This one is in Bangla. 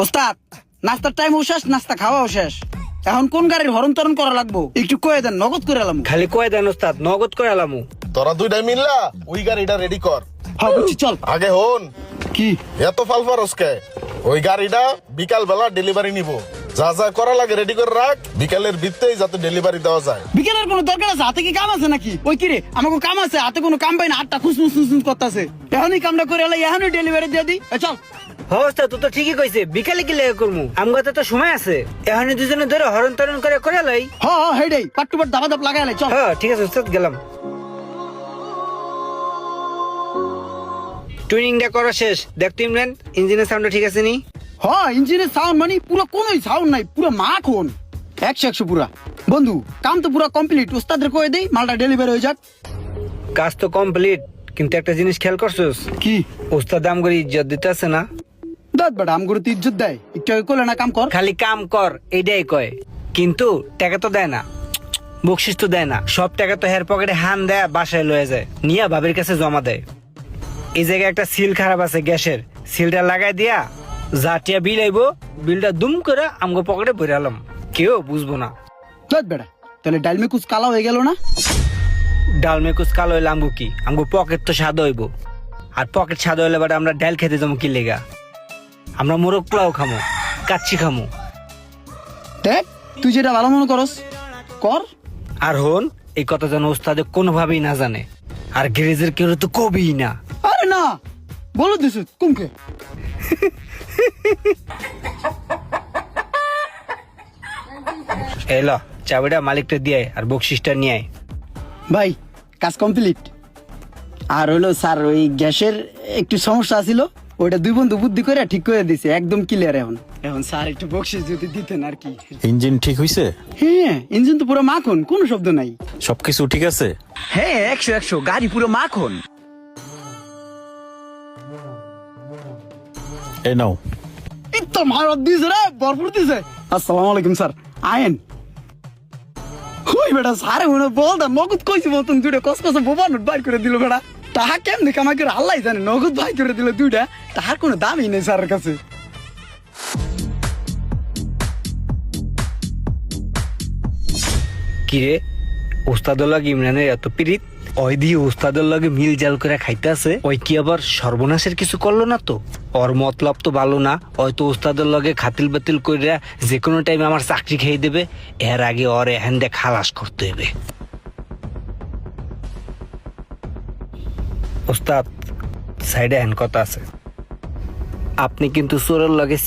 ওস্তাদ নাস্তার টাইম শেষ, নাস্তা খাওয়াও শেষ। এখন কোন গাড়ির হরণ তরণ করা লাগবো একটু কয়ে দেন, নগদ করে এলাম। খালি কয় দেন ওস্তাদ, নগদ করে আলামু। তোরা দুইটাই মিললা ওই গাড়িটা রেডি কর। হ্যাঁ বুঝছি, চল। আগে হন, কি এত ফালফারসকে ওই গাড়িটা বিকাল বেলা ডেলিভারি নিব। যা যা করা লাগে রেডি করে রাখ, বিকালের ভিত্তেই যাতে ডেলিভারি দেওয়া যায়। বিকেলের কোনো দরকার আছে? হাতে কি কাম আছে নাকি? ওই কিরে আমাকে কাম আছে, হাতে কোনো কাম পাই না, আটটা খুশ করতেছে। এখনই কামটা করে এলাই, এখনই ডেলিভারি দিয়ে দিই। চল। হ্যাঁ ওস্তাদ, তুই তো ঠিকই কইছে, বিকালে কি লেগে করমু, আমগাতে তো সময় আছে। এখন দুজনে ধরে হরণ তরণ করে লাই। হ্যাঁ হেডেই পাট টু পাট দাবা দাপ লাগাই লাই, চল। হ্যাঁ ঠিক আছে ওস্তাদ, গেলাম। টুইনিংটা করা শেষ, দেখ তো ইমরান ইঞ্জিনের সাউন্ডটা ঠিক আছে নি? হ্যাঁ ইঞ্জিনের সাউন্ড মানে পুরো কোনোই সাউন্ড নাই, পুরো মাখন 100 পুরা। বন্ধু কাম তো পুরো কমপ্লিট, উস্তাদের কয়ে দেই মালটা ডেলিভারি হয়ে যাক। কাজ তো কমপ্লিট, কিন্তু একটা জিনিস খেয়াল করছস? কি? ওস্তাদ আমগরি ইজ্জত দিতে আছে না? দাঁত বেটা আমগুলো তো ইজ্জত দেয়, একটু আগে করলে না কাম কর। খালি কাম কর এইটাই কয়, কিন্তু টাকা তো দেয় না, বকশিস তো দেয় না। সব টাকা তো হের পকেটে হান দেয়, বাসায় লয়ে যায়, নিয়ে ভাবির কাছে জমা দেয়। এই জায়গায় একটা সিল খারাপ আছে গ্যাসের, সিলটা লাগাই দিয়া জাটিয়া বিল আইবো, বিলটা দুম করে আমগো পকেটে ভরে আলাম, কেউ বুঝবো না। দাঁত বেটা তাহলে ডাল মে কুছ কালা হয়ে গেল না? ডাল মেকুস কালো হইলে আমগো কি, আমগো পকেট তো স্বাদ হইব। আর পকেট স্বাদ হইলে বাট আমরা ডাল খেতে যাবো কি লেগা? আমরা মোরগ পোলাও খামো, কাচ্চি খামো। দেখ তুই যেটা ভালো মনে করস কর। আর হন, এই কথা যেন ওস্তাদে কোনোভাবেই না জানে, আর গ্যারেজের কেউ তো কবেই না। আরে না বলো দিস কুমকে। এলো চাবিটা মালিকটা দিয়ে আর বকশিসটা নিয়ে আয়। ভাই কাজ কমপ্লিট। আর হলো স্যার ওই গ্যাসের একটু সমস্যা ছিল, ওইটা দুই বন্ধু বুদ্ধি করে ঠিক করে দিছে, একদম ক্লিয়ার। এখন এখন স্যার একটু বকশিস যদি দিতেন আর কি। ইঞ্জিন ঠিক হইছে? হ্যাঁ ইঞ্জিন তো পুরো মাখন, কোনো শব্দ নাই। সবকিছু ঠিক আছে? হ্যাঁ 100 গাড়ি পুরো মাখন। এই নাও। ইত্তো মারত দিছে রে, ভরপুর দিছে। আসসালামু আলাইকুম স্যার, আয়েন। ওই বেটা স্যারে মনে বলতাম নগদ কইছি, বলতাম দুইটা কসকসে বোবা নোট বাইর করে দিল বেটা। টাকা কেমনে কামাই করে আল্লাহ জানে, নগদ বাইর করে দিল দুইটা, তাহার কোনো দামই নেই স্যারের কাছে। কিরে ওস্তাদের লাগে ইমরানের এত পিরিত, ওই দিয়ে ওস্তাদের লাগে মিল জাল করে খাইতে আছে, ওই কি আবার সর্বনাশের কিছু করলো না তো? ওর মতলব তো ভালো না, হয়তো ওস্তাদের লগে খাতিল বাতিল কইরা যে কোনো টাইমে আমার চাকরি খেয়ে দেবে। এর আগে ওর এখান দিয়ে খালাস করতে হবে। ওস্তাদ সাইডে হ্যান কথা আছে, আপনি কিন্তু চোরের লগে